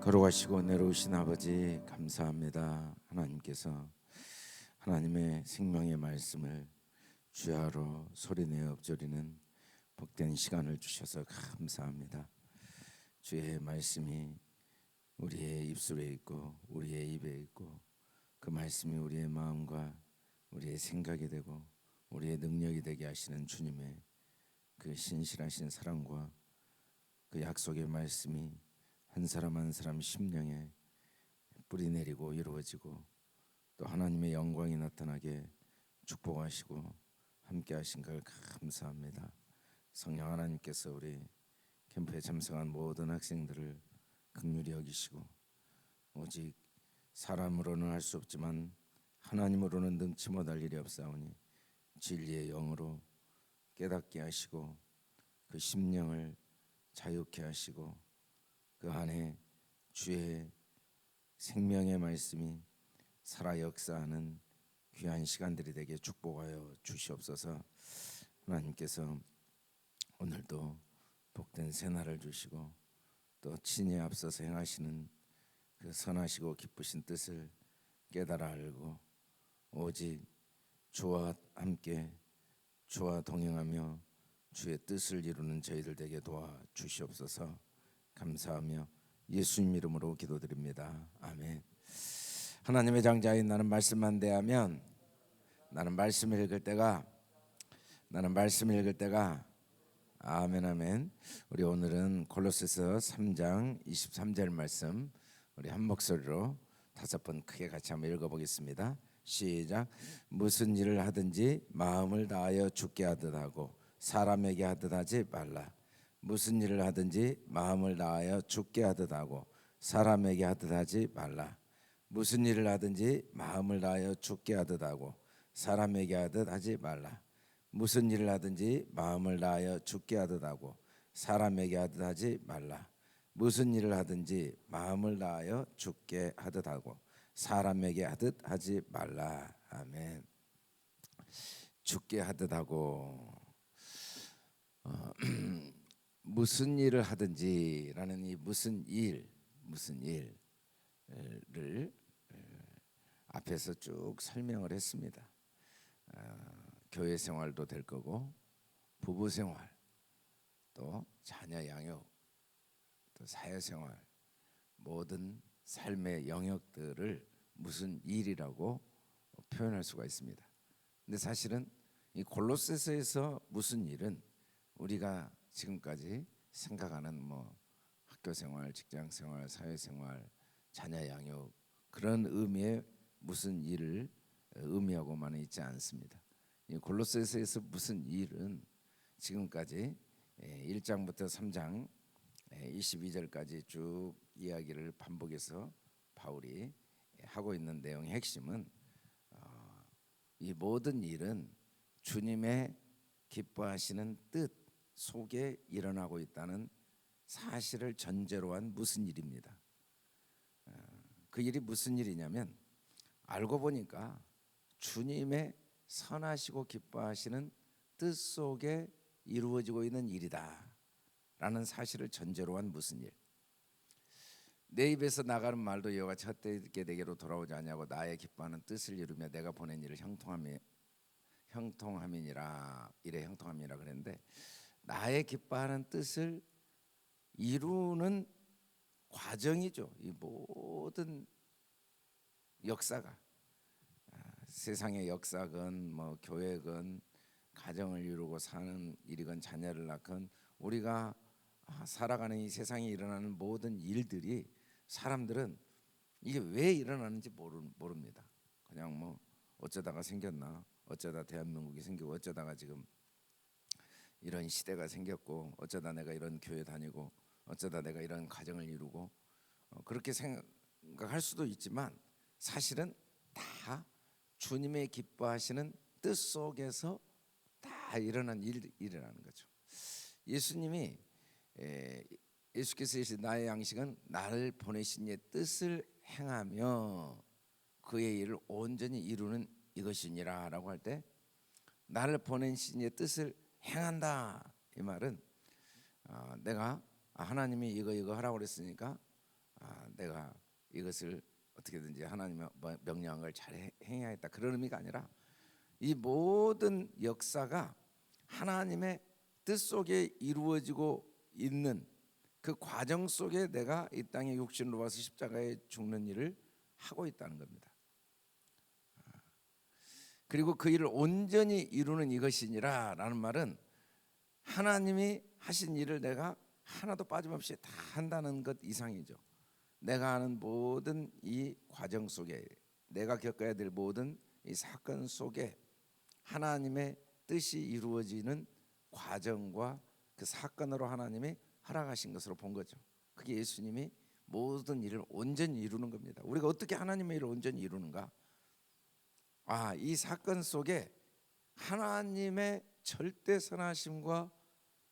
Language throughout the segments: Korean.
걸어가시고 내려오신 아버지 감사합니다. 하나님께서 하나님의 생명의 말씀을 주야로 소리내어 엎드리는 복된 시간을 주셔서 감사합니다. 주의 말씀이 우리의 입술에 있고 우리의 입에 있고 그 말씀이 우리의 마음과 우리의 생각이 되고 우리의 능력이 되게 하시는 주님의 그 신실하신 사랑과 그 약속의 말씀이 한 사람 한 사람 심령에 뿌리 내리고 이루어지고 또 하나님의 영광이 나타나게 축복하시고 함께 하신 걸 감사합니다. 성령 하나님께서 우리 캠프에 참석한 모든 학생들을 긍휼히 여기시고 오직 사람으로는 할 수 없지만 하나님으로는 능치 못할 일이 없사오니 진리의 영으로 깨닫게 하시고 그 심령을 자유케 하시고 그 안에 주의 생명의 말씀이 살아 역사하는 귀한 시간들이 되게 축복하여 주시옵소서. 하나님께서 오늘도 복된 새날을 주시고 또 친히 앞서서 행하시는 그 선하시고 기쁘신 뜻을 깨달아 알고 오직 주와 함께 주와 동행하며 주의 뜻을 이루는 저희들 되게 도와 주시옵소서. 감사하며 예수님 이름으로 기도드립니다. 아멘. 하나님의 장자인 나는 말씀만 대하면 나는 말씀을 읽을 때가 아멘 아멘. 우리 오늘은 골로새서 3장 23절 말씀 우리 한 목소리로 5번 크게 같이 한번 읽어보겠습니다. 시작. 무슨 일을 하든지 마음을 다하여 주께 하듯 하고 사람에게 하듯 하지 말라. 무슨 일을 하든지 마음을 다하여 주께 하듯 하고 사람에게 하듯 하지 말라. 무슨 일을 하든지 마음을 다하여 주께 하듯 하고 사람에게 하듯 하지 말라. 무슨 일을 하든지 마음을 다하여 주께 하듯 하고 사람에게 하듯 하지 말라. 무슨 일을 하든지 마음을 다하여 주께 하듯 하고 사람에게 하듯 하지 말라. 아멘. 주께 하듯 하고 무슨 일을 하든지라는 이 무슨 일을 앞에서 쭉 설명을 했습니다. 교회 생활도 될 거고 부부 생활 또 자녀 양육 또 사회생활 모든 삶의 영역들을 무슨 일이라고 표현할 수가 있습니다. 근데 사실은 이 골로새서에서 무슨 일은 우리가 지금까지 생각하는 학교생활, 직장생활, 사회생활, 자녀 양육 그런 의미의 무슨 일을 의미하고만은 있지 않습니다. 이 골로새서에서 무슨 일은 지금까지 1장부터 3장 22절까지 쭉 이야기를 반복해서 바울이 하고 있는 내용의 핵심은 이 모든 일은 주님의 기뻐하시는 뜻 속에 일어나고 있다는 사실을 전제로 한 무슨 일입니다. 그 일이 무슨 일이냐면 알고 보니까 주님의 선하시고 기뻐하시는 뜻 속에 이루어지고 있는 일이다 라는 사실을 전제로 한 무슨 일. 내 입에서 나가는 말도 이와 같이 헛되게 내게로 돌아오지 아니하고 나의 기뻐하는 뜻을 이루며 내가 보낸 일을 형통함이니라 이래 형통함이라 그랬는데 나의 기뻐하는 뜻을 이루는 과정이죠. 이 모든 역사가 세상의 역사건 교회건 가정을 이루고 사는 일이건 자녀를 낳건 우리가 살아가는 이 세상에 일어나는 모든 일들이 사람들은 이게 왜 일어나는지 모릅니다. 그냥 어쩌다가 생겼나, 어쩌다 대한민국이 생기고 어쩌다가 지금 이런 시대가 생겼고 어쩌다 내가 이런 교회 다니고 어쩌다 내가 이런 가정을 이루고 그렇게 생각할 수도 있지만 사실은 다 주님의 기뻐하시는 뜻 속에서 다 일어난 일이라는 거죠. 예수께서 이르시되 나의 양식은 나를 보내신 이의 뜻을 행하며 그의 일을 온전히 이루는 이것이니라 라고 할 때 나를 보내신 이의 뜻을 행한다 이 말은 내가 하나님이 이거 하라고 그랬으니까 내가 이것을 어떻게든지 하나님의 명령한 걸 잘 행해야겠다, 그런 의미가 아니라 이 모든 역사가 하나님의 뜻 속에 이루어지고 있는 그 과정 속에 내가 이 땅에 육신으로 와서 십자가에 죽는 일을 하고 있다는 겁니다. 그리고 그 일을 온전히 이루는 이것이니라 라는 말은 하나님이 하신 일을 내가 하나도 빠짐없이 다 한다는 것 이상이죠. 내가 하는 모든 이 과정 속에, 내가 겪어야 될 모든 이 사건 속에 하나님의 뜻이 이루어지는 과정과 그 사건으로 하나님이 허락하신 것으로 본 거죠. 그게 예수님이 모든 일을 온전히 이루는 겁니다. 우리가 어떻게 하나님의 일을 온전히 이루는가? 이 사건 속에 하나님의 절대 선하심과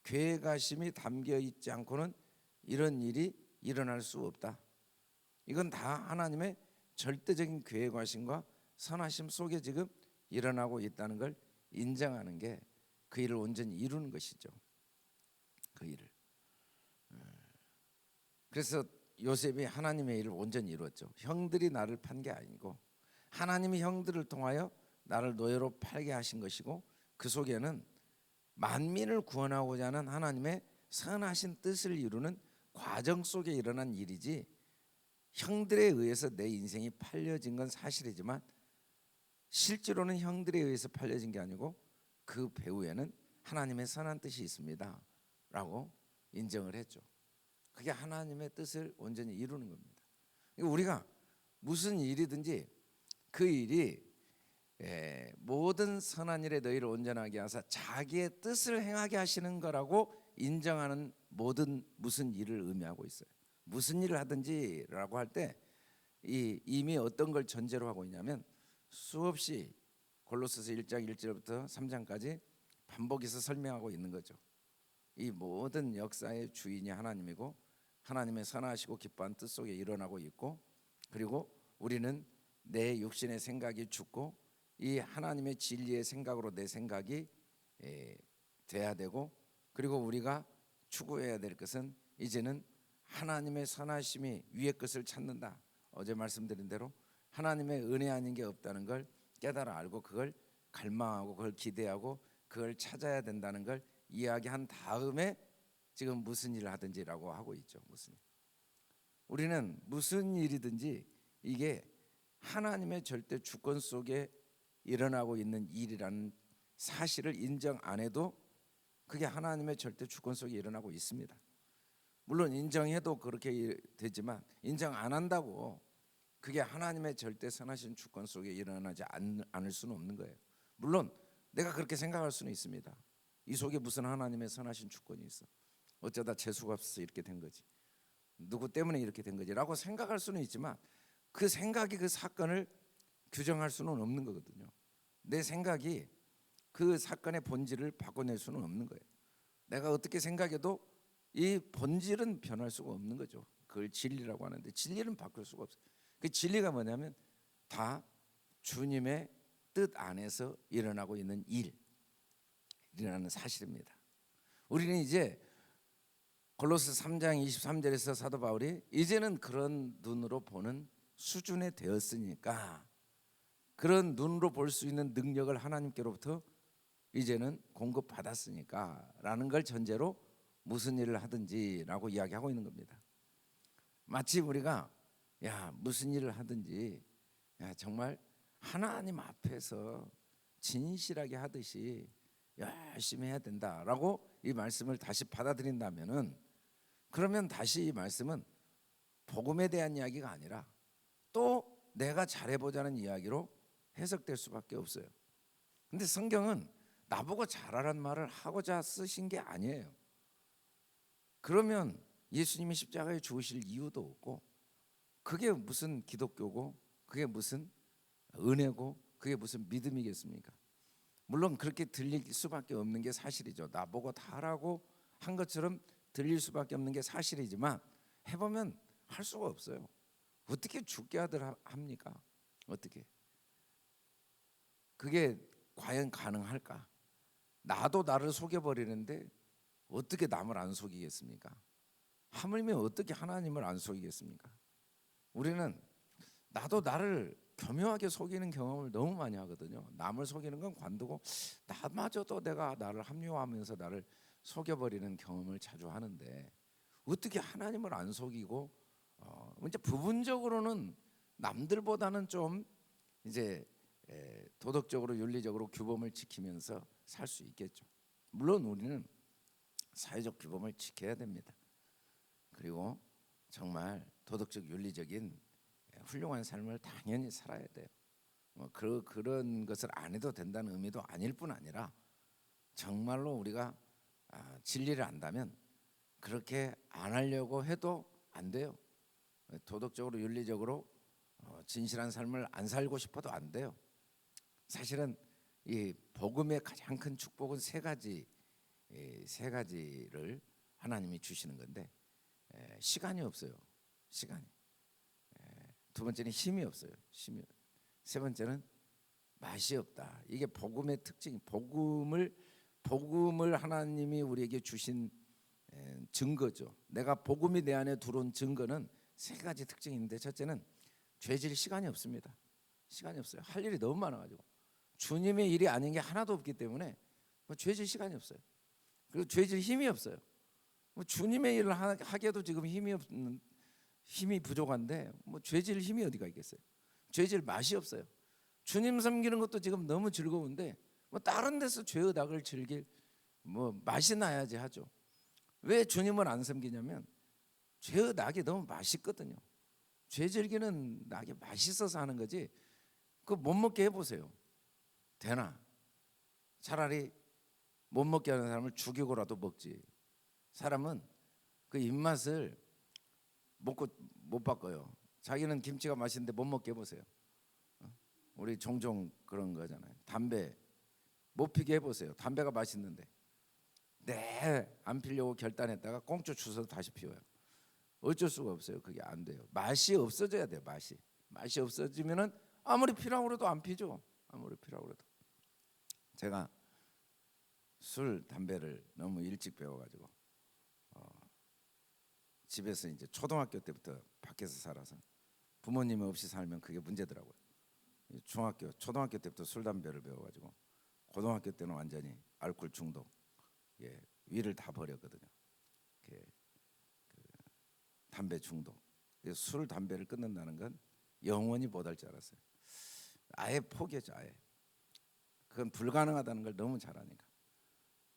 계획하심이 담겨 있지 않고는 이런 일이 일어날 수 없다. 이건 다 하나님의 절대적인 계획하심과 선하심 속에 지금 일어나고 있다는 걸 인정하는 게 그 일을 온전히 이루는 것이죠. 그 일을. 그래서 요셉이 하나님의 일을 온전히 이루었죠. 형들이 나를 판 게 아니고 하나님이 형들을 통하여 나를 노예로 팔게 하신 것이고, 그 속에는 만민을 구원하고자 하는 하나님의 선하신 뜻을 이루는 과정 속에 일어난 일이지, 형들에 의해서 내 인생이 팔려진 건 사실이지만 실제로는 형들에 의해서 팔려진 게 아니고 그 배후에는 하나님의 선한 뜻이 있습니다 라고 인정을 했죠. 그게 하나님의 뜻을 온전히 이루는 겁니다. 우리가 무슨 일이든지 그 일이 모든 선한 일에 너희를 온전하게 하사 자기의 뜻을 행하게 하시는 거라고 인정하는 모든 무슨 일을 의미하고 있어요. 무슨 일을 하든지라고 할 때 이미 어떤 걸 전제로 하고 있냐면, 수없이 골로새서 1장 1절부터 3장까지 반복해서 설명하고 있는 거죠. 이 모든 역사의 주인이 하나님이고 하나님의 선하시고 기뻐한 뜻 속에 일어나고 있고, 그리고 우리는 내 육신의 생각이 죽고 이 하나님의 진리의 생각으로 내 생각이 돼야 되고, 그리고 우리가 추구해야 될 것은 이제는 하나님의 선하심이 위의 것을 찾는다. 어제 말씀드린 대로 하나님의 은혜 아닌 게 없다는 걸 깨달아 알고 그걸 갈망하고 그걸 기대하고 그걸 찾아야 된다는 걸 이야기한 다음에 지금 무슨 일을 하든지라고 하고 있죠. 우리는 무슨 일이든지 이게 하나님의 절대 주권 속에 일어나고 있는 일이라는 사실을 인정 안 해도 그게 하나님의 절대 주권 속에 일어나고 있습니다. 물론 인정해도 그렇게 되지만 인정 안 한다고 그게 하나님의 절대 선하신 주권 속에 일어나지 않을 수는 없는 거예요. 물론 내가 그렇게 생각할 수는 있습니다. 이 속에 무슨 하나님의 선하신 주권이 있어? 어쩌다 재수가 없어서 이렇게 된 거지, 누구 때문에 이렇게 된 거지 라고 생각할 수는 있지만 그 생각이 그 사건을 규정할 수는 없는 거거든요. 내 생각이 그 사건의 본질을 바꿔낼 수는 없는 거예요. 내가 어떻게 생각해도 이 본질은 변할 수가 없는 거죠. 그걸 진리라고 하는데 진리는 바꿀 수가 없어요. 그 진리가 뭐냐면 다 주님의 뜻 안에서 일어나고 있는 일이라는 사실입니다. 우리는 이제 골로새 3장 23절에서 사도 바울이 이제는 그런 눈으로 보는 수준에 되었으니까, 그런 눈으로 볼 수 있는 능력을 하나님께로부터 이제는 공급받았으니까 라는 걸 전제로 무슨 일을 하든지 라고 이야기하고 있는 겁니다. 마치 우리가 무슨 일을 하든지 정말 하나님 앞에서 진실하게 하듯이 열심히 해야 된다라고 이 말씀을 다시 받아들인다면은, 그러면 다시 이 말씀은 복음에 대한 이야기가 아니라 또 내가 잘해보자는 이야기로 해석될 수밖에 없어요. 근데 성경은 나보고 잘하란 말을 하고자 쓰신 게 아니에요. 그러면 예수님이 십자가에 죽으실 이유도 없고, 그게 무슨 기독교고 그게 무슨 은혜고 그게 무슨 믿음이겠습니까? 물론 그렇게 들릴 수밖에 없는 게 사실이죠. 나보고 다 하라고 한 것처럼 들릴 수밖에 없는 게 사실이지만 해보면 할 수가 없어요. 어떻게 죽게 하들 합니까? 어떻게? 그게 과연 가능할까? 나도 나를 속여버리는데 어떻게 남을 안 속이겠습니까? 하물며 어떻게 하나님을 안 속이겠습니까? 우리는 나도 나를 교묘하게 속이는 경험을 너무 많이 하거든요. 남을 속이는 건 관두고 나마저도 내가 나를 합리화하면서 나를 속여버리는 경험을 자주 하는데 어떻게 하나님을 안 속이고 이제 부분적으로는 남들보다는 좀 이제 도덕적으로 윤리적으로 규범을 지키면서 살 수 있겠죠. 물론 우리는 사회적 규범을 지켜야 됩니다. 그리고 정말 도덕적 윤리적인 훌륭한 삶을 당연히 살아야 돼요. 그런 것을 안 해도 된다는 의미도 아닐 뿐 아니라 정말로 우리가 진리를 안다면 그렇게 안 하려고 해도 안 돼요. 도덕적으로 윤리적으로 진실한 삶을 안 살고 싶어도 안 돼요. 사실은 이 복음의 가장 큰 축복은 세 가지를 하나님이 주시는 건데 시간이 없어요. 시간이. 두 번째는 힘이 없어요. 세 번째는 맛이 없다. 이게 복음의 특징. 복음을 하나님이 우리에게 주신 증거죠. 내가 복음이 내 안에 들어온 증거는 세 가지 특징이 있는데 첫째는 죄질 시간이 없습니다. 시간이 없어요. 할 일이 너무 많아가지고 주님의 일이 아닌 게 하나도 없기 때문에 죄질 시간이 없어요. 그리고 죄질 힘이 없어요. 주님의 일을 하기에도 지금 힘이 부족한데 죄질 힘이 어디가 있겠어요. 죄질 맛이 없어요. 주님 섬기는 것도 지금 너무 즐거운데 다른 데서 죄의 낙을 즐길 맛이 나야지 하죠. 왜 주님을 안 섬기냐면 죄의 낙이 너무 맛있거든요. 죄 즐기는 낙이 맛있어서 하는 거지 그거 못 먹게 해보세요. 되나? 차라리 못 먹게 하는 사람을 죽이고라도 먹지. 사람은 그 입맛을 못 바꿔요. 자기는 김치가 맛있는데 못 먹게 해보세요. 우리 종종 그런 거잖아요. 담배 못 피게 해보세요. 담배가 맛있는데 안 피려고 결단했다가 꽁초 주워서 다시 피워요. 어쩔 수가 없어요. 그게 안 돼요. 맛이 없어져야 돼요. 맛이 없어지면은 아무리 피라고 해도 안 피죠. 아무리 피라고 해도. 제가 술, 담배를 너무 일찍 배워가지고 집에서 이제 초등학교 때부터 밖에서 살아서 부모님 없이 살면 그게 문제더라고요. 초등학교 때부터 술, 담배를 배워가지고 고등학교 때는 완전히 알코올 중독, 위를 다 버렸거든요. 담배 중독. 술, 담배를 끊는다는 건 영원히 못할 줄 알았어요. 아예 포기했죠. 아예. 그건 불가능하다는 걸 너무 잘 아니까.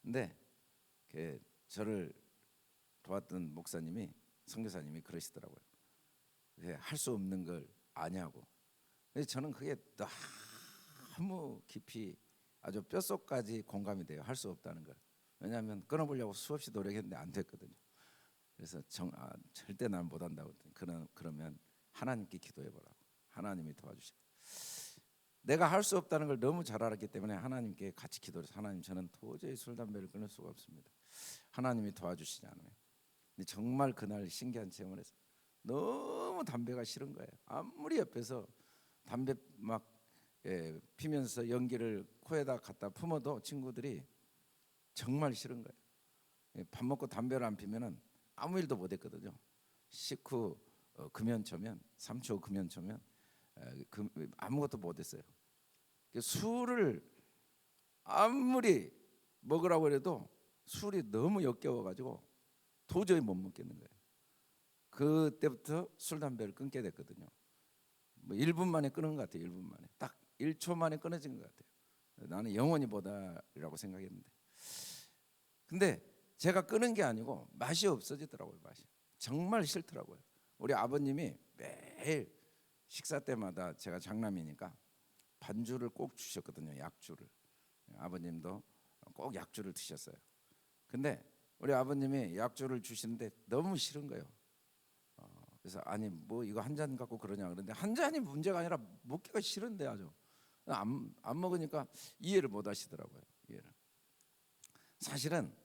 근데 저를 도왔던 목사님이 선교사님이 그러시더라고요. 할 수 없는 걸 아냐고. 근데 저는 그게 너무 깊이 아주 뼛속까지 공감이 돼요. 할 수 없다는 걸. 왜냐하면 끊어보려고 수없이 노력했는데 안 됐거든요. 그래서 절대 난 못한다고. 그러면 하나님께 기도해보라고. 하나님이 도와주시고. 내가 할 수 없다는 걸 너무 잘 알았기 때문에 하나님께 같이 기도해서 하나님 저는 도저히 술, 담배를 끊을 수가 없습니다. 하나님이 도와주시지 않으면. 근데 정말 그날 신기한 체험을 했어요. 너무 담배가 싫은 거예요. 아무리 옆에서 담배 막 피면서 연기를 코에다 갖다 품어도 친구들이 정말 싫은 거예요. 밥 먹고 담배를 안 피면은 아무 일도 못 했거든요. 식후 금연초면 3초 금연초면 아무것도 못 했어요. 술을 아무리 먹으라고 해도 술이 너무 역겨워가지고 도저히 못 먹겠는 거예요. 그때부터 술, 담배를 끊게 됐거든요. 1분 만에 끊은 것 같아요. 1분 만에 딱 1초 만에 끊어진 것 같아요. 나는 영원히 보다라고 생각했는데 근데 제가 끊은 게 아니고 맛이 없어지더라고요. 맛이 정말 싫더라고요. 우리 아버님이 매일 식사 때마다 제가 장남이니까 반주를 꼭 주셨거든요. 약주를. 아버님도 꼭 약주를 드셨어요. 근데 우리 아버님이 약주를 주시는데 너무 싫은 거예요. 그래서 아니 이거 한 잔 갖고 그러냐 그런데 한 잔이 문제가 아니라 먹기가 싫은데 아주 안 먹으니까 이해를 못 하시더라고요. 이해를. 사실은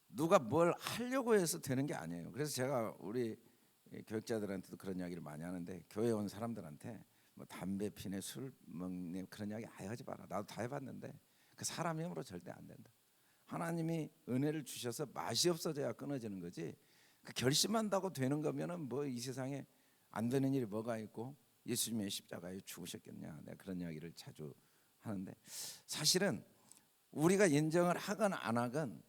누가 뭘 하려고 해서 되는 게 아니에요. 그래서 제가 우리 교육자들한테도 그런 이야기를 많이 하는데 교회 온 사람들한테 담배 피네 술 먹네 그런 이야기 아예 하지 마라. 나도 다 해봤는데 그 사람의 힘으로 절대 안 된다. 하나님이 은혜를 주셔서 맛이 없어져야 끊어지는 거지. 그 결심한다고 되는 거면은 이 세상에 안 되는 일이 뭐가 있고 예수님의 십자가에 죽으셨겠냐. 내가 그런 이야기를 자주 하는데, 사실은 우리가 인정을 하건 안 하건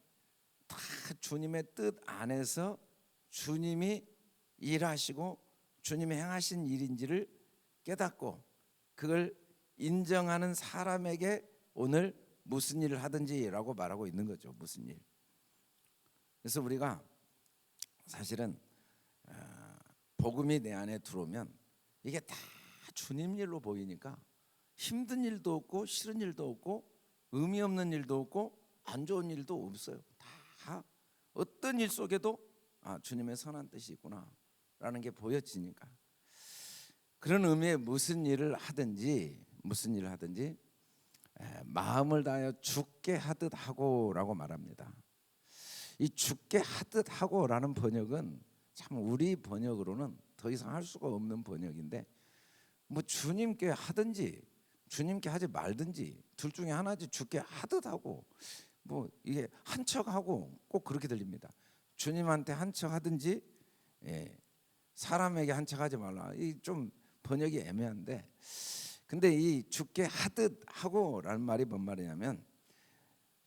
다 주님의 뜻 안에서 주님이 일하시고 주님이 행하신 일인지를 깨닫고 그걸 인정하는 사람에게 오늘 무슨 일을 하든지라고 말하고 있는 거죠. 무슨 일. 그래서 우리가 사실은 복음이 내 안에 들어오면 이게 다 주님 일로 보이니까 힘든 일도 없고 싫은 일도 없고 의미 없는 일도 없고 안 좋은 일도 없어요. 다 어떤 일 속에도 주님의 선한 뜻이 있구나라는 게 보여지니까, 그런 의미의 무슨 일을 하든지 마음을 다하여 죽게 하듯 하고라고 말합니다. 이 죽게 하듯 하고라는 번역은 참 우리 번역으로는 더 이상 할 수가 없는 번역인데, 뭐 주님께 하든지 주님께 하지 말든지 둘 중에 하나지, 죽게 하듯 하고 뭐 이게 한 척 하고 꼭 그렇게 들립니다. 주님한테 한 척 하든지 사람에게 한 척 하지 말라. 이 좀 번역이 애매한데, 근데 이 죽게 하듯 하고라는 말이 뭔 말이냐면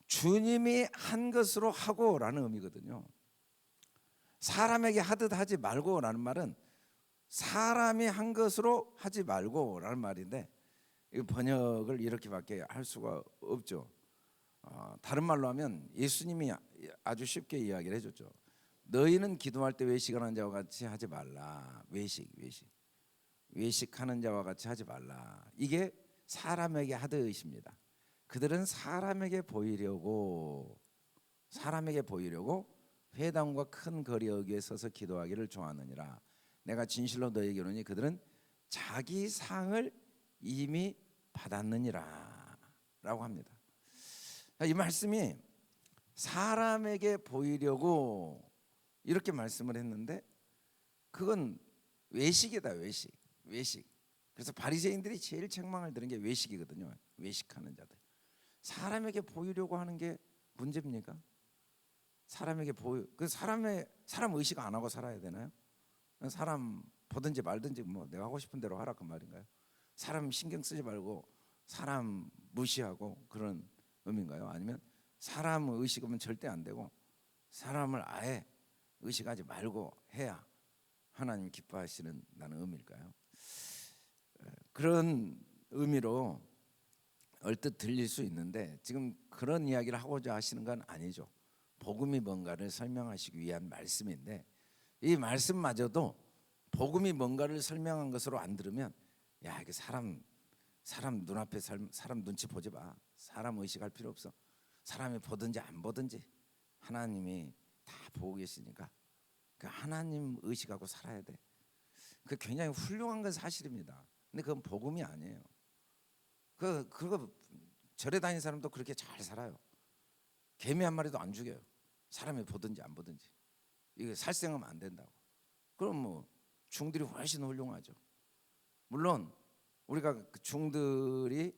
주님이 한 것으로 하고라는 의미거든요. 사람에게 하듯 하지 말고라는 말은 사람이 한 것으로 하지 말고라는 말인데, 이 번역을 이렇게밖에 할 수가 없죠. 다른 말로 하면 예수님이 아주 쉽게 이야기를 해줬죠. 너희는 기도할 때 외식하는 자와 같이 하지 말라. 외식하는 자와 같이 하지 말라. 이게 사람에게 하듯입니다. 그들은 사람에게 보이려고 회당과 큰 거리 여기에 서서 기도하기를 좋아하느니라. 내가 진실로 너희에게 이르노니 그들은 자기 상을 이미 받았느니라 라고 합니다. 이 말씀이 사람에게 보이려고 이렇게 말씀을 했는데, 그건 외식이다. 외식. 그래서 바리새인들이 제일 책망을 들은 게 외식이거든요. 외식하는 자들. 사람에게 보이려고 하는 게 문제입니까? 사람 의식 안 하고 살아야 되나요? 사람 보든지 말든지 뭐 내가 하고 싶은 대로 하라 그 말인가요? 사람 신경 쓰지 말고 사람 무시하고 그런 의미인가요? 아니면 사람 의식하면 절대 안 되고 사람을 아예 의식하지 말고 해야 하나님 기뻐하시는 나는 의미일까요? 그런 의미로 얼뜻 들릴 수 있는데, 지금 그런 이야기를 하고자 하시는 건 아니죠. 복음이 뭔가를 설명하시기 위한 말씀인데, 이 말씀마저도 복음이 뭔가를 설명한 것으로 안 들으면, 야 이게 사람 눈앞에 사람 눈치 보지 마. 사람 의식할 필요 없어. 사람이 보든지 안 보든지 하나님이 다 보고 계시니까 그 하나님 의식하고 살아야 돼. 그 굉장히 훌륭한 건 사실입니다. 근데 그건 복음이 아니에요. 그거 절에 다니는 사람도 그렇게 잘 살아요. 개미 한 마리도 안 죽여요. 사람이 보든지 안 보든지. 이거 살생하면 안 된다고. 그럼 뭐 중들이 훨씬 훌륭하죠. 물론 우리가 그 중들이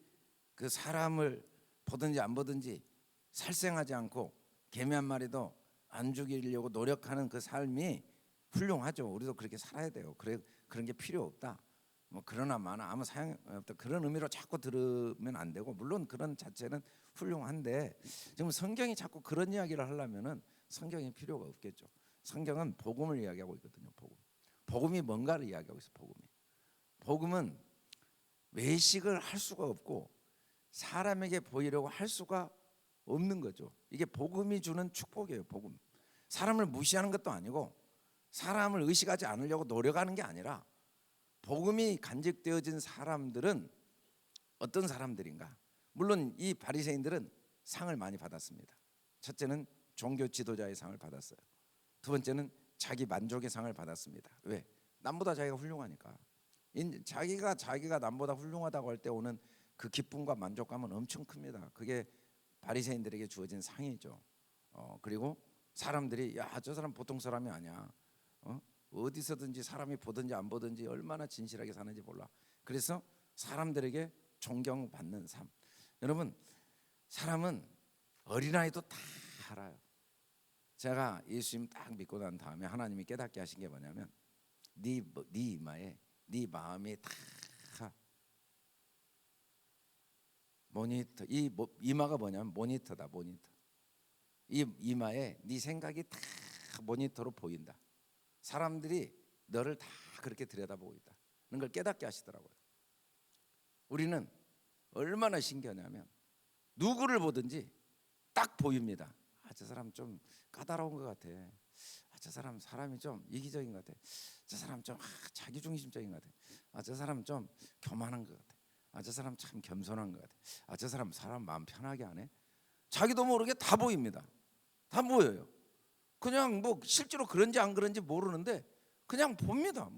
그 사람을 보든지 안 보든지 살생하지 않고 개미 한 마리도 안 죽이려고 노력하는 그 삶이 훌륭하죠. 우리도 그렇게 살아야 돼요. 그런 게 필요 없다. 뭐 그러나 마나 아무 사용 없다. 그런 의미로 자꾸 들으면 안 되고, 물론 그런 자체는 훌륭한데 지금 성경이 자꾸 그런 이야기를 하려면은 성경이 필요가 없겠죠. 성경은 복음을 이야기하고 있거든요. 복음이 뭔가를 이야기하고 있어요. 복음은 외식을 할 수가 없고 사람에게 보이려고 할 수가 없는 거죠. 이게 복음이 주는 축복이에요. 복음. 사람을 무시하는 것도 아니고 사람을 의식하지 않으려고 노력하는 게 아니라, 복음이 간직되어진 사람들은 어떤 사람들인가? 물론 이 바리새인들은 상을 많이 받았습니다. 첫째는 종교 지도자의 상을 받았어요. 두 번째는 자기 만족의 상을 받았습니다. 왜? 남보다 자기가 훌륭하니까. 자기가 남보다 훌륭하다고 할 때 오는 그 기쁨과 만족감은 엄청 큽니다. 그게 바리새인들에게 주어진 상이죠. 그리고 사람들이 야 저 사람 보통 사람이 아니야. 어디서든지 사람이 보든지 안 보든지 얼마나 진실하게 사는지 몰라. 그래서 사람들에게 존경받는 삶. 여러분, 사람은 어린아이도 다 알아요. 제가 예수님 딱 믿고 난 다음에 하나님이 깨닫게 하신 게 뭐냐면, 네 이마에 네 마음이 다 모니터. 이 이마가 뭐냐면 모니터다. 모니터. 이 이마에 네 생각이 다 모니터로 보인다. 사람들이 너를 다 그렇게 들여다보고 있다. 그런 걸 깨닫게 하시더라고요. 우리는 얼마나 신기하냐면 누구를 보든지 딱 보입니다. 저 사람 좀 까다로운 것 같아. 저 사람이 좀 이기적인 것 같아. 저 사람 좀 자기중심적인 것 같아. 저 사람 좀 교만한 것 같아. 저 사람 참 겸손한 것 같아. 저 사람 마음 편하게 하네. 자기도 모르게 다 보입니다. 다 보여요. 그냥 뭐 실제로 그런지 안 그런지 모르는데 그냥 봅니다.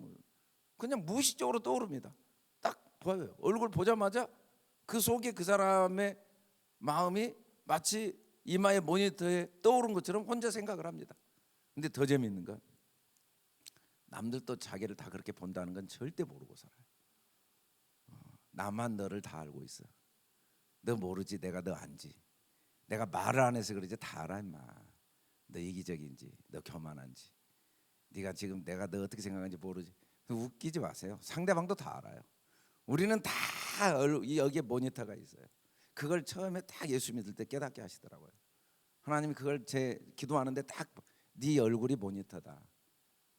그냥 무의식적으로 떠오릅니다. 딱 보여요. 얼굴 보자마자 그 속에 그 사람의 마음이 마치 이마의 모니터에 떠오른 것처럼 혼자 생각을 합니다. 근데 더 재미있는 건 남들도 자기를 다 그렇게 본다는 건 절대 모르고 살아요. 나만 너를 다 알고 있어. 너 모르지, 내가 너 안지. 내가 말을 안 해서 그러지 다 알아 임마. 너 이기적인지, 너 교만한지, 네가 지금 내가 너 어떻게 생각하는지 모르지. 웃기지 마세요. 상대방도 다 알아요. 우리는 다 여기에 모니터가 있어요. 그걸 처음에 딱 예수 믿을 때 깨닫게 하시더라고요. 하나님이 그걸 제 기도하는데 딱 네 얼굴이 모니터다.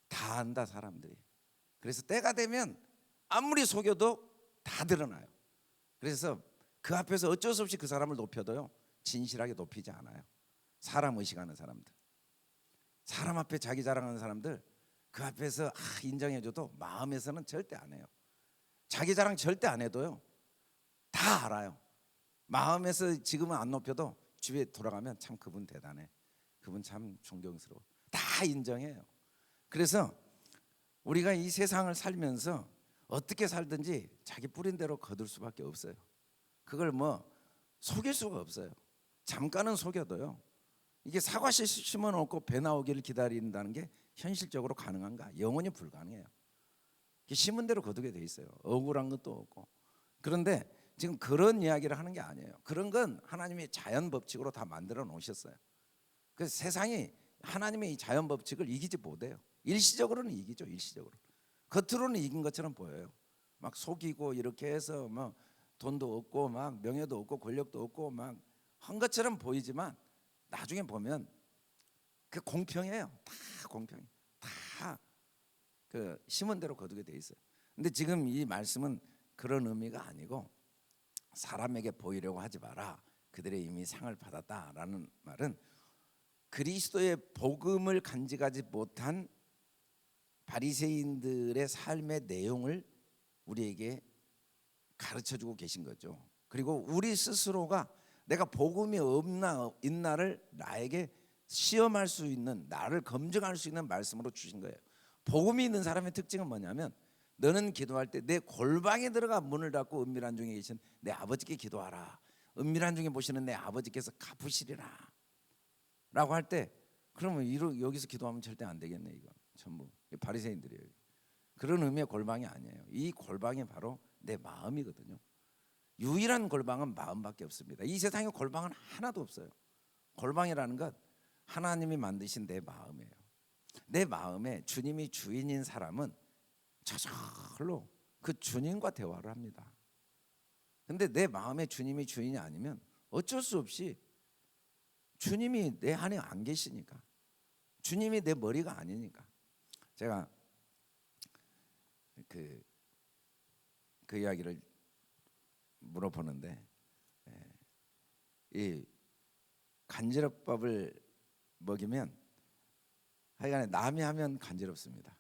다 안다 사람들이. 그래서 때가 되면 아무리 속여도 다 드러나요. 그래서 그 앞에서 어쩔 수 없이 그 사람을 높여도요 진실하게 높이지 않아요. 사람 의식하는 사람들, 사람 앞에 자기 자랑하는 사람들, 그 앞에서 인정해줘도 마음에서는 절대 안 해요. 자기 자랑 절대 안 해도요 다 알아요. 마음에서 지금은 안 높여도 주위에 돌아가면 참 그분 대단해, 그분 참 존경스러워, 다 인정해요. 그래서 우리가 이 세상을 살면서 어떻게 살든지 자기 뿌린 대로 거둘 수밖에 없어요. 그걸 뭐 속일 수가 없어요. 잠깐은 속여도요 이게 사과씨 심어놓고 배 나오기를 기다린다는 게 현실적으로 가능한가? 영원히 불가능해요. 심은 대로 거두게 돼 있어요. 억울한 것도 없고. 그런데 지금 그런 이야기를 하는 게 아니에요. 그런 건 하나님이 자연 법칙으로 다 만들어 놓으셨어요. 그래서 세상이 하나님의 이 자연 법칙을 이기지 못해요. 일시적으로는 이기죠. 일시적으로. 겉으로는 이긴 것처럼 보여요. 막 속이고 이렇게 해서 막 돈도 없고 막 명예도 없고 권력도 없고 막 한 것처럼 보이지만 나중에 보면 그 공평해요. 다 공평해. 다 그 심은 대로 거두게 돼 있어요. 근데 지금 이 말씀은 그런 의미가 아니고 사람에게 보이려고 하지 마라. 그들의 이미 상을 받았다라는 말은 그리스도의 복음을 간직하지 못한 바리새인들의 삶의 내용을 우리에게 가르쳐주고 계신 거죠. 그리고 우리 스스로가 내가 복음이 있나를 나에게 시험할 수 있는, 나를 검증할 수 있는 말씀으로 주신 거예요. 복음이 있는 사람의 특징은 뭐냐면 너는 기도할 때 내 골방에 들어가 문을 닫고 은밀한 중에 계신 내 아버지께 기도하라. 은밀한 중에 보시는 내 아버지께서 갚으시리라 라고 할 때, 그러면 여기서 기도하면 절대 안 되겠네. 이거 전부 바리새인들이에요. 그런 의미의 골방이 아니에요. 이 골방이 바로 내 마음이거든요. 유일한 골방은 마음밖에 없습니다. 이 세상에 골방은 하나도 없어요. 골방이라는 것 하나님이 만드신 내 마음이에요. 내 마음에 주님이 주인인 사람은 저절로 그 주님과 대화를 합니다. 근데 내 마음에 주님이 주인이 아니면 어쩔 수 없이 주님이 내 안에 안 계시니까, 주님이 내 머리가 아니니까. 제가 그 이야기를 물어보는데, 이 간지럽밥을 먹이면 하여간에 남이 하면 간지럽습니다.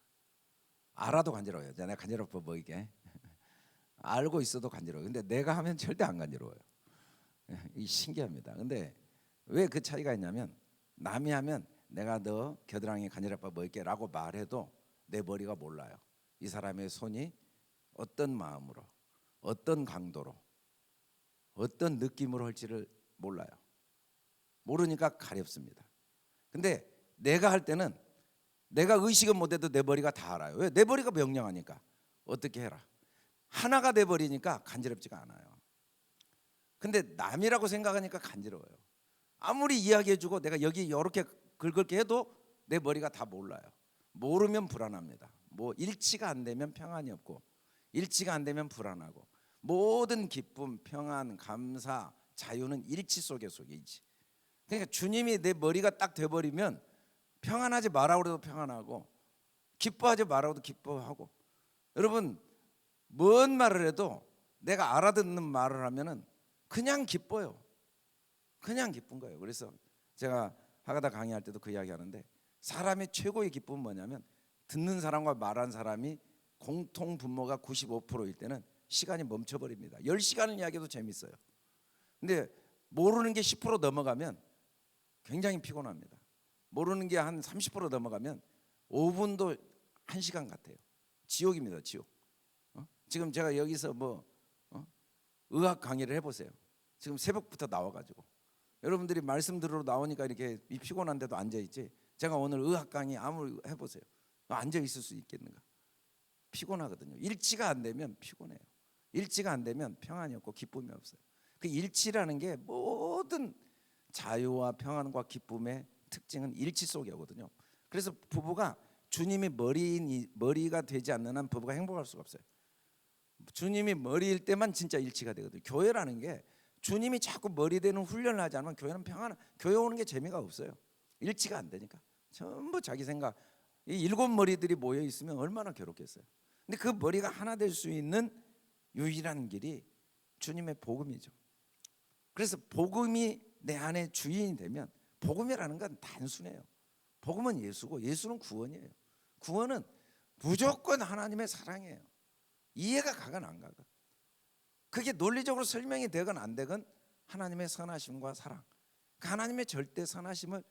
알아도 간지러워요. 내가 간지럽밥 먹이게 알고 있어도 간지러워요. 근데 내가 하면 절대 안 간지러워요. 이 신기합니다. 근데 왜 그 차이가 있냐면, 남이 하면 내가 너 겨드랑이 간지럽밥 먹일게 라고 말해도 내 머리가 몰라요. 이 사람의 손이 어떤 마음으로, 어떤 강도로, 어떤 느낌으로 할지를 몰라요. 모르니까 가렵습니다. 근데 내가 할 때는 내가 의식은 못해도 내 머리가 다 알아요. 왜? 내 머리가 명령하니까. 어떻게 해라. 하나가 돼버리니까 간지럽지가 않아요. 근데 남이라고 생각하니까 간지러워요. 아무리 이야기해주고 내가 여기 이렇게 긁을게 해도 내 머리가 다 몰라요. 모르면 불안합니다. 뭐 일치가 안 되면 평안이 없고, 일치가 안 되면 불안하고, 모든 기쁨, 평안, 감사, 자유는 일치 속에 있지. 그러니까 주님이 내 머리가 딱 돼버리면 평안하지 말라고 해도 평안하고, 기뻐하지 말라고 해도 기뻐하고. 여러분, 뭔 말을 해도 내가 알아듣는 말을 하면은 그냥 기뻐요. 그냥 기쁜 거예요. 그래서 제가 하가다 강의할 때도 그 이야기 하는데, 사람의 최고의 기쁨은 뭐냐면, 듣는 사람과 말한 사람이 공통 분모가 95%일 때는 시간이 멈춰버립니다. 10시간을 이야기해도 재밌어요. 근데 모르는 게 10% 넘어가면 굉장히 피곤합니다. 모르는 게 한 30% 넘어가면 5분도 1시간 같아요. 지옥입니다, 지옥. 지금 제가 여기서 의학 강의를 해보세요. 지금 새벽부터 나와가지고 여러분들이 말씀 들으러 나오니까 이렇게 피곤한데도 앉아있지, 제가 오늘 의학 강의 아무리 해보세요. 앉아있을 수 있겠는가? 피곤하거든요. 일치가 안 되면 피곤해요. 일치가 안 되면 평안이 없고 기쁨이 없어요. 그 일치라는 게 모든 자유와 평안과 기쁨의 특징은 일치 속에 오거든요. 그래서 부부가 주님이 머리가 되지 않는 한 부부가 행복할 수가 없어요. 주님이 머리일 때만 진짜 일치가 되거든요. 교회라는 게 주님이 자꾸 머리 되는 훈련을 하지 않으면 교회는 교회 오는 게 재미가 없어요. 일치가 안 되니까 전부 자기 생각. 이 7머리들이 모여 있으면 얼마나 괴롭겠어요. 근데 그 머리가 하나 될 수 있는 유일한 길이 주님의 복음이죠. 그래서 복음이 내 안에 주인이 되면, 복음이라는 건 단순해요. 복음은 예수고 예수는 구원이에요. 구원은 무조건 하나님의 사랑이에요. 이해가 가건 안 가건, 그게 논리적으로 설명이 되건 안 되건 하나님의 선하심과 사랑, 그 하나님의 절대 선하심을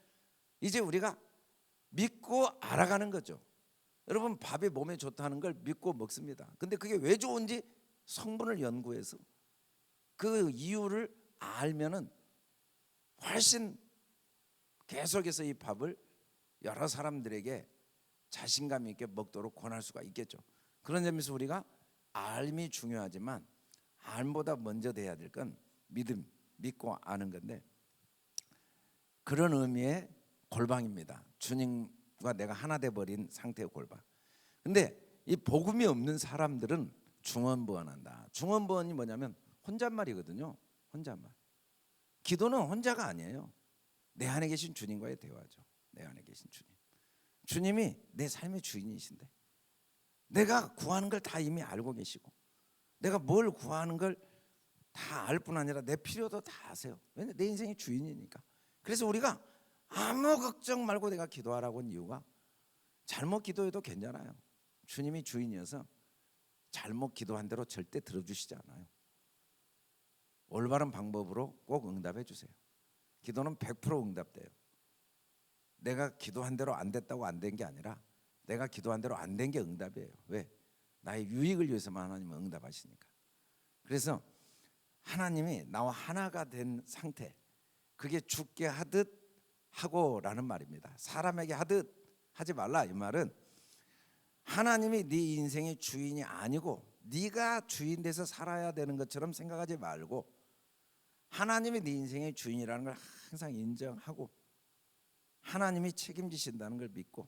이제 우리가 믿고 알아가는 거죠. 여러분, 밥이 몸에 좋다는 걸 믿고 먹습니다. 근데 그게 왜 좋은지 성분을 연구해서 그 이유를 알면은 훨씬 계속해서 이 밥을 여러 사람들에게 자신감 있게 먹도록 권할 수가 있겠죠. 그런 점에서 우리가 알미 중요하지만 알보다 먼저 돼야 될 건 믿고 아는 건데, 그런 의미의 골방입니다. 주님과 내가 하나 돼 버린 상태의 골방. 근데 이 복음이 없는 사람들은 중언부언한다. 중언부언이 뭐냐면 혼잣말이거든요. 혼잣말. 기도는 혼자가 아니에요. 내 안에 계신 주님과의 대화죠. 내 안에 계신 주님. 주님이 내 삶의 주인이신데, 내가 구하는 걸 다 이미 알고 계시고, 내가 뭘 구하는 걸 다 알 뿐 아니라 내 필요도 다 아세요. 왜냐면 내 인생의 주인이니까. 그래서 우리가 아무 걱정 말고 내가 기도하라고 한 이유가, 잘못 기도해도 괜찮아요. 주님이 주인이어서 잘못 기도한 대로 절대 들어주시지 않아요. 올바른 방법으로 꼭 응답해 주세요. 기도는 100% 응답돼요. 내가 기도한 대로 안 됐다고 안 된 게 아니라, 내가 기도한 대로 안 된 게 응답이에요. 왜? 나의 유익을 위해서만 하나님은 응답하시니까. 그래서 하나님이 나와 하나가 된 상태, 그게 죽게 하듯 하고라는 말입니다. 사람에게 하듯 하지 말라, 이 말은 하나님이 네 인생의 주인이 아니고 네가 주인 돼서 살아야 되는 것처럼 생각하지 말고, 하나님이 네 인생의 주인이라는 걸 항상 인정하고 하나님이 책임지신다는 걸 믿고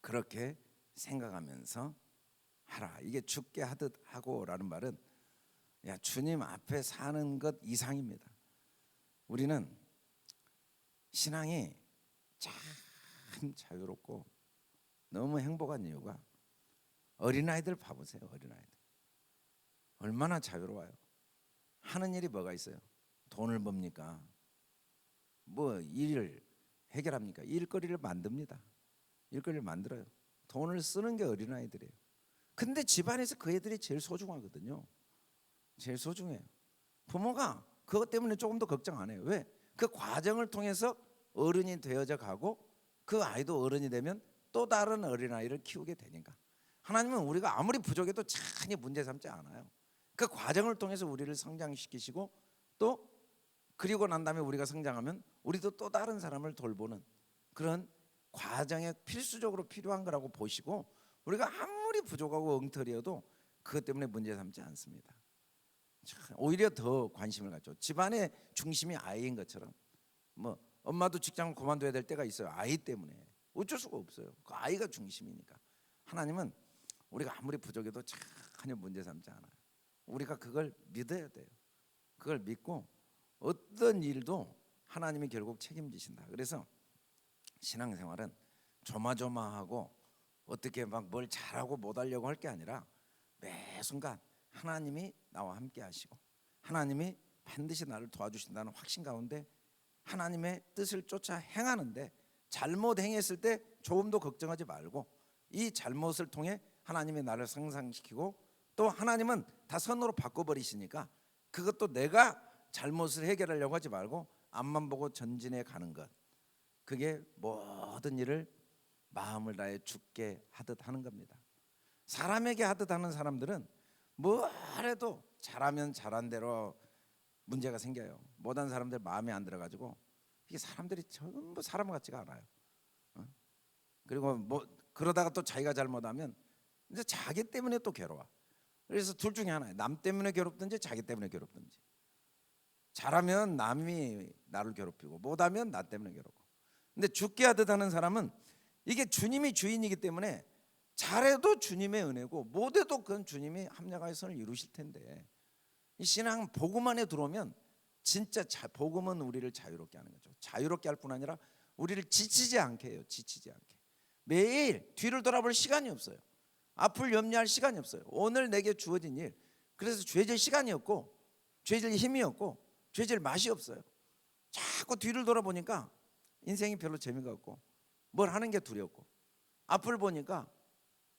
그렇게 생각하면서 하라. 이게 죽게 하듯 하고라는 말은, 주님 앞에 사는 것 이상입니다. 우리는 신앙이 참 자유롭고 너무 행복한 이유가, 어린아이들 봐보세요. 어린아이들 얼마나 자유로워요. 하는 일이 뭐가 있어요? 돈을 법니까? 뭐 일을 해결합니까? 일거리를 만듭니다. 일거리를 만들어요. 돈을 쓰는 게 어린아이들이에요. 근데 집안에서 그 애들이 제일 소중하거든요. 제일 소중해요. 부모가 그것 때문에 조금 더 걱정 안 해요. 왜? 그 과정을 통해서 어른이 되어져 가고, 그 아이도 어른이 되면 또 다른 어린아이를 키우게 되니까. 하나님은 우리가 아무리 부족해도 전혀 문제 삼지 않아요. 그 과정을 통해서 우리를 성장시키시고, 또 그리고 난 다음에 우리가 성장하면 우리도 또 다른 사람을 돌보는 그런 과정에 필수적으로 필요한 거라고 보시고, 우리가 아무리 부족하고 엉터리여도 그것 때문에 문제 삼지 않습니다. 오히려 더 관심을 갖죠. 집안의 중심이 아이인 것처럼, 뭐 엄마도 직장을 그만둬야 될 때가 있어요. 아이 때문에 어쩔 수가 없어요. 그 아이가 중심이니까. 하나님은 우리가 아무리 부족해도 전혀 문제 삼지 않아요. 우리가 그걸 믿어야 돼요. 그걸 믿고 어떤 일도 하나님이 결국 책임지신다. 그래서 신앙생활은 조마조마하고 어떻게 막 뭘 잘하고 못하려고 할 게 아니라 매 순간 하나님이 나와 함께 하시고 하나님이 반드시 나를 도와주신다는 확신 가운데 하나님의 뜻을 쫓아 행하는데, 잘못 행했을 때 조금도 걱정하지 말고 이 잘못을 통해 하나님이 나를 상상시키고 또 하나님은 다 선으로 바꿔버리시니까 그것도 내가 잘못을 해결하려고 하지 말고 앞만 보고 전진해 가는 것, 그게 모든 일을 마음을 다해 주께 하듯 하는 겁니다. 사람에게 하듯 하는 사람들은 뭘 해도 잘하면 잘한 대로 문제가 생겨요. 못한 사람들 마음에 안 들어가지고 이게 사람들이 전부 사람 같지가 않아요. 그리고 뭐 그러다가 또 자기가 잘못하면 이제 자기 때문에 또 괴로워. 그래서 둘 중에 하나예요. 남 때문에 괴롭든지 자기 때문에 괴롭든지. 잘하면 남이 나를 괴롭히고 못하면 나 때문에 괴롭고. 근데 죽게 하듯 하는 사람은 이게 주님이 주인이기 때문에 잘해도 주님의 은혜고 못해도 그건 주님이 합력하여 선을 이루실 텐데, 이 신앙 복음 안에 들어오면 진짜 복음은 우리를 자유롭게 하는 거죠. 자유롭게 할 뿐 아니라 우리를 지치지 않게 해요. 지치지 않게. 매일 뒤를 돌아볼 시간이 없어요. 앞을 염려할 시간이 없어요. 오늘 내게 주어진 일. 그래서 죄질 시간이 없고 죄질 힘이 없고 죄질 맛이 없어요. 자꾸 뒤를 돌아보니까 인생이 별로 재미가 없고 뭘 하는 게 두렵고 앞을 보니까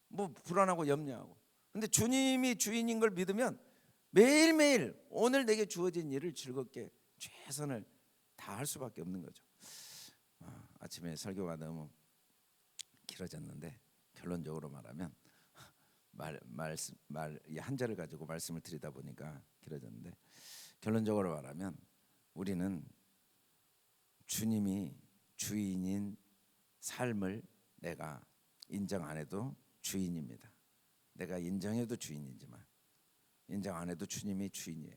뭐 불안하고 염려하고. 근데 주님이 주인인 걸 믿으면 매일매일 오늘 내게 주어진 일을 즐겁게 최선을 다할 수밖에 없는 거죠. 아침에 설교가 너무 길어졌는데 결론적으로 말하면 이 한 절을 가지고 말씀을 드리다 보니까 길어졌는데, 결론적으로 말하면 우리는 주님이 주인인 삶을 내가 인정 안 해도 주인입니다. 내가 인정해도 주인이지만 인정 안 해도 주님이 주인이에요.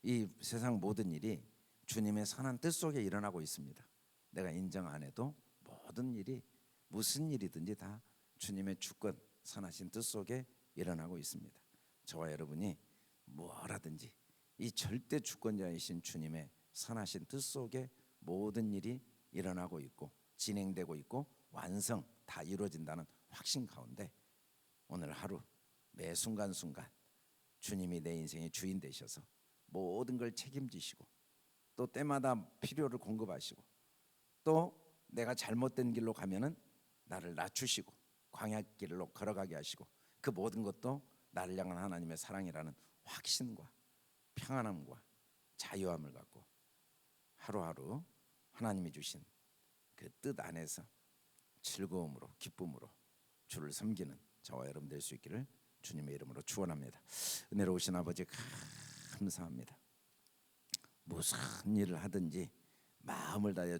이 세상 모든 일이 주님의 선한 뜻 속에 일어나고 있습니다. 내가 인정 안 해도 모든 일이 무슨 일이든지 다 주님의 주권 선하신 뜻 속에 일어나고 있습니다. 저와 여러분이 뭐라든지 이 절대 주권자이신 주님의 선하신 뜻 속에 모든 일이 일어나고 있고 진행되고 있고 완성 다 이루어진다는 확신 가운데 오늘 하루 매 순간순간 주님이 내 인생의 주인 되셔서 모든 걸 책임지시고 또 때마다 필요를 공급하시고 또 내가 잘못된 길로 가면은 나를 낮추시고 광야길로 걸어가게 하시고 그 모든 것도 나를 향한 하나님의 사랑이라는 확신과 평안함과 자유함을 갖고 하루하루 하나님이 주신 그 뜻 안에서 즐거움으로 기쁨으로 주를 섬기는 저와 여러분 될 수 있기를 주님의 이름으로 축원합니다. 은혜로우신 아버지 감사합니다. 무슨 일을 하든지 마음을 다하여